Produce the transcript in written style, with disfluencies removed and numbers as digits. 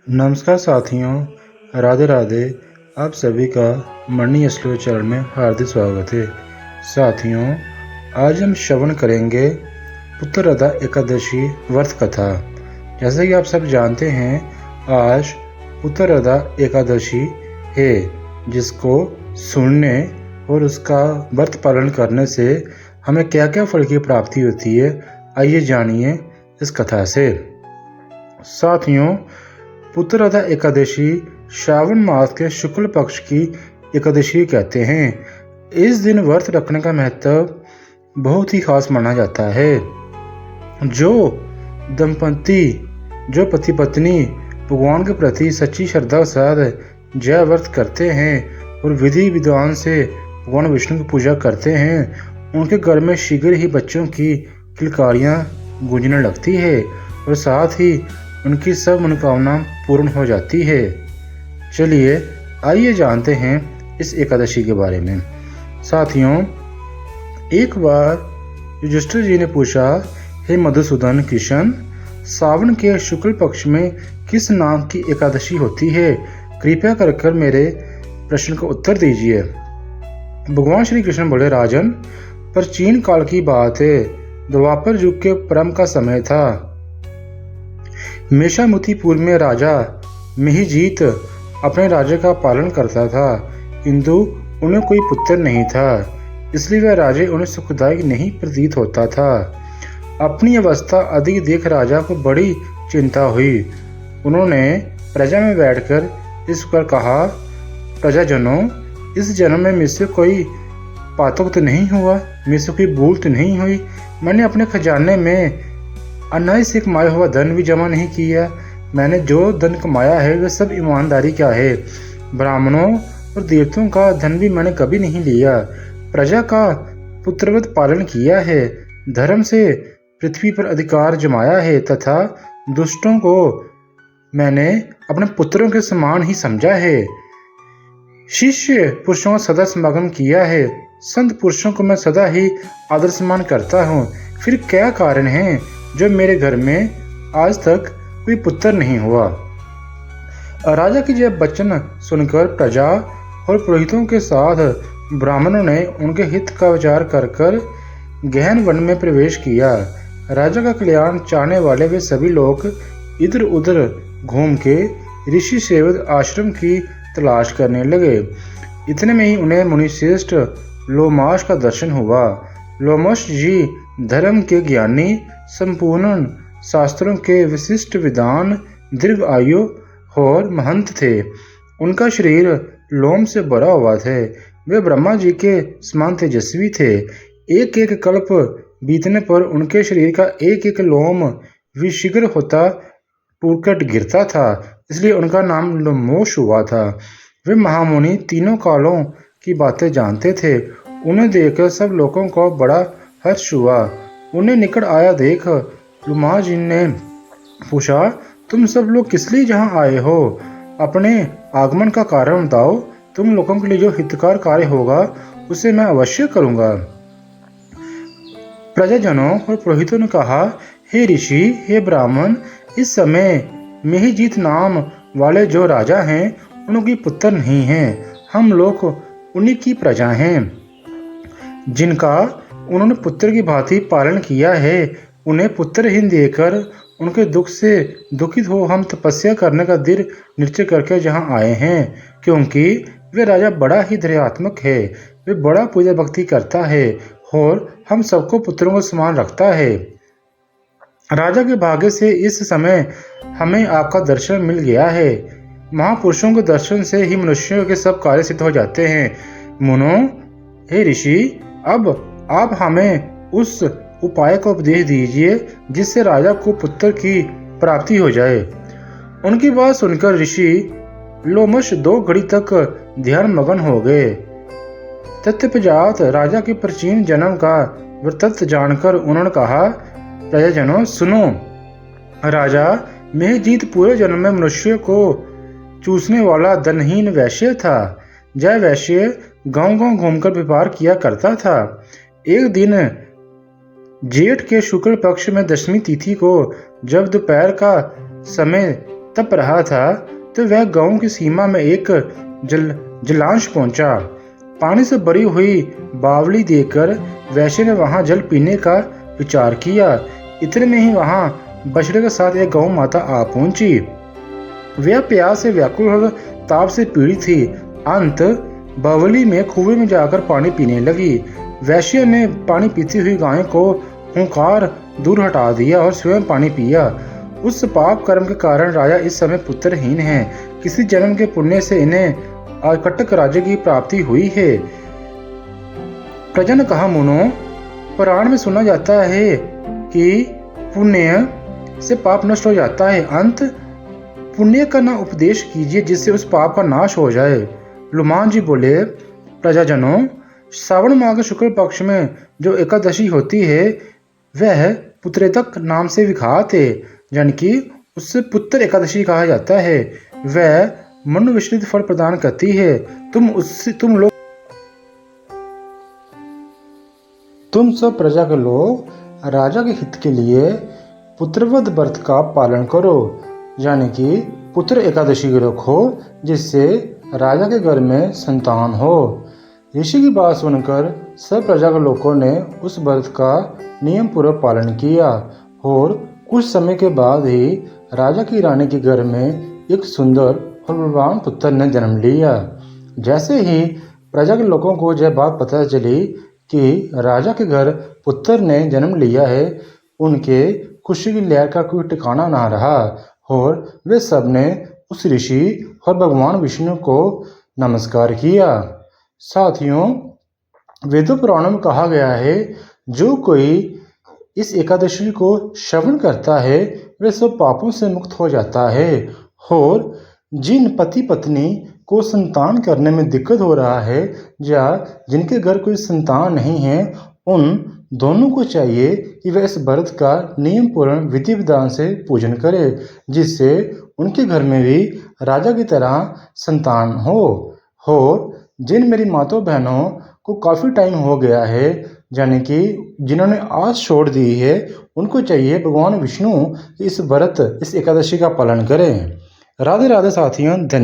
नमस्कार साथियों, राधे राधे। आप सभी का मनी स्लो चैनल में हार्दिक स्वागत है। साथियों, आज हम श्रवण करेंगे पुत्ररदा एकादशी व्रत कथा। जैसे कि आप सब जानते हैं, आज पुत्ररदा एकादशी है, जिसको सुनने और उसका व्रत पालन करने से हमें क्या क्या फल की प्राप्ति होती है, आइए जानिए इस कथा से। साथियों, पुत्ररदा एकादशी श्रावण मास के शुक्ल पक्ष की एकादशी कहते हैं। इस दिन व्रत रखने का महत्व बहुत ही खास माना जाता है। जो पति पत्नी भगवान के प्रति सच्ची श्रद्धा के साथ जय व्रत करते हैं और विधि विधान से भगवान विष्णु की पूजा करते हैं, उनके घर में शीघ्र ही बच्चों की किलकारियाँ गूंजने लगती है और साथ ही उनकी सब मनोकामना पूर्ण हो जाती है। चलिए आइए जानते हैं इस एकादशी के बारे में। साथियों, एक बार युधिष्ठिर जी ने पूछा, हे मधुसूदन कृष्ण, सावन के शुक्ल पक्ष में किस नाम की एकादशी होती है? कृपया कर मेरे प्रश्न का उत्तर दीजिए। भगवान श्री कृष्ण बोले, राजन, प्राचीन काल की बात है। द्वापर युग के प्रारंभ का समय था। मेषामुतिपुर में राजा मिहिजीत अपने राज्य का पालन करता था, किंतु उन्हें कोई पुत्र नहीं था, इसलिए वह राज्य उन्हें सुखदायक नहीं प्रतीत होता था। अपनी अवस्था अधिक देख राजा को बड़ी चिंता हुई। उन्होंने प्रजा में बैठकर इस पर कहा, प्रजाजनों, इस जन्म में मुझसे कोई पातक तो नहीं हुआ, मुझसे कोई भूल तो नहीं हुई। मैंने अपने खजाने में अन्याय से कमाया हुआ धन भी जमा नहीं किया। मैंने जो धन कमाया है वह सब ईमानदारी का है। ब्राह्मणों और देवताओं का धन भी मैंने कभी नहीं लिया। प्रजा का पुत्रवत पालन किया है, धर्म से पृथ्वी पर अधिकार जमाया है तथा दुष्टों को मैंने अपने पुत्रों के समान ही समझा है। शिष्य पुरुषों का सदा समागम किया है, संत पुरुषों को मैं सदा ही आदर सम्मान करता हूँ। फिर क्या कारण है जो मेरे घर में आज तक कोई पुत्र नहीं हुआ? राजा की जब वचन सुनकर प्रजा और पुरोहितों के साथ ब्राह्मणों ने उनके हित का विचार कर गहन वन में प्रवेश किया। राजा का कल्याण चाहने वाले वे सभी लोग इधर उधर घूम के ऋषि सेवक आश्रम की तलाश करने लगे। इतने में ही उन्हें मुनिश्रेष्ठ लोमाश का दर्शन हुआ। लोमाश जी धर्म के ज्ञानी, संपूर्ण शास्त्रों के विशिष्ट विद्वान, दीर्घ आयु और महंत थे। उनका शरीर लोम से भरा हुआ था। वे ब्रह्मा जी के समान तेजस्वी थे। एक एक कल्प बीतने पर उनके शरीर का एक एक लोम विशीघ्र होता पुरकट गिरता था, इसलिए उनका नाम लोमोश हुआ था। वे महामुनि तीनों कालों की बातें जानते थे। उन्हें देखकर सब लोगों को बड़ा हर्ष हुआ। उन्हें निकट आया देख लोमाश जी ने पूछा, तुम सब लोग किस लिए यहाँ आए हो? अपने आगमन का कारण बताओ। तुम लोगों के लिए जो हितकार कार्य होगा उसे मैं अवश्य करूँगा। प्रजाजनों और पुरोहितों ने कहा, हे ऋषि, हे ब्राह्मण, इस समय मिहिजीत नाम वाले जो राजा हैं उनकी पुत्र नहीं हैं। हम लोग उन्हीं की प्रजा हैं, जिनका उन्होंने पुत्र की भांति पालन किया है। उन्हें पुत्रहीन देकर उनके दुख से दुखित हो हम तपस्या करने का दृढ़ निश्चय करके यहाँ आए हैं, क्योंकि वे राजा बड़ा ही धैर्यात्मक है। वे बड़ा पूजा भक्ति करता है और हम सबको पुत्रों को समान रखता है। राजा के भाग्य से इस समय हमें आपका दर्शन मिल गया है। महापुरुषों के दर्शन से ही मनुष्यों के सब कार्य सिद्ध हो जाते हैं। मुनो, हे ऋषि, अब आप हमें उस उपाय का उपदेश दीजिए जिससे राजा को पुत्र की प्राप्ति हो जाए। उनकी बात सुनकर ऋषि लोमश 2 घड़ी तक ध्यान मगन हो गए। तत्पश्चात राजा के प्राचीन जन्म का वृत्तांत जानकर उन्होंने कहा, प्रजाजनों सुनो। राजा मिहिजीत पूरे जन्म में मनुष्य को चूसने वाला धनहीन वैश्य था। जय वैश्य गांव गांव घूमकर व्यापार किया करता था। एक दिन जेठ के शुक्ल पक्ष में दशमी तिथि को जब दोपहर का समय तप रहा था तो वह गांव की सीमा में एक जलांश पहुंचा। पानी से भरी हुई बावली देखकर वैश्य ने वहां जल पीने का विचार किया। इतने में ही वहां बछड़े के साथ एक गौ माता आ पहुंची। वह प्यास से व्याकुल और ताप से पीड़ित थी। अंत बावली में कुएं में जाकर पानी पीने लगी। वैश्य ने पानी पीती हुई गाय को हुंकार दूर हटा दिया और स्वयं पानी पिया। उस पाप कर्म के कारण राजा इस समय पुत्रहीन है। किसी जन्म के पुण्य से इन्हें अकटक राज्य की प्राप्ति हुई है। प्रजा ने कहा, मुनो, पुराण में सुना जाता है कि पुण्य से पाप नष्ट हो जाता है। अंत पुण्य का ना उपदेश कीजिए जिससे उस पाप का नाश हो जाए। लुमान जी बोले, प्रजाजनों, श्रावण माह के शुक्ल पक्ष में जो एकादशी होती है वह पुत्रेदक नाम से विख्यात है, यानी कि उससे पुत्र एकादशी कहा जाता है। वह मनोविचलित फल प्रदान करती है। तुम सब प्रजा के लोग राजा के हित के लिए पुत्रवध व्रत का पालन करो, यानी कि पुत्र एकादशी रखो जिससे राजा के घर में संतान हो। ऋषि की बात सुनकर सब प्रजा के लोगों ने उस व्रत का नियम पूर्वक पालन किया और कुछ समय के बाद ही राजा की रानी के घर में एक सुंदर और बलवान पुत्र ने जन्म लिया। जैसे ही प्रजा के लोगों को यह बात पता चली कि राजा के घर पुत्र ने जन्म लिया है, उनके खुशी की लहर का कोई ठिकाना ना रहा और वे सब ने उस ऋषि और भगवान विष्णु को नमस्कार किया। साथियों, वेदों पुराणों में कहा गया है, जो कोई इस एकादशी को श्रवण करता है वे सब पापों से मुक्त हो जाता है। और जिन पति पत्नी को संतान करने में दिक्कत हो रहा है या जिनके घर कोई संतान नहीं है, उन दोनों को चाहिए कि वे इस व्रत का नियम पूर्ण विधि विधान से पूजन करें, जिससे उनके घर में भी राजा की तरह संतान हो। और जिन मेरी माताओं बहनों को काफ़ी टाइम हो गया है, यानी कि जिन्होंने आस छोड़ दी है, उनको चाहिए भगवान विष्णु इस व्रत, इस एकादशी का पालन करें। राधे राधे साथियों, धन्यवाद।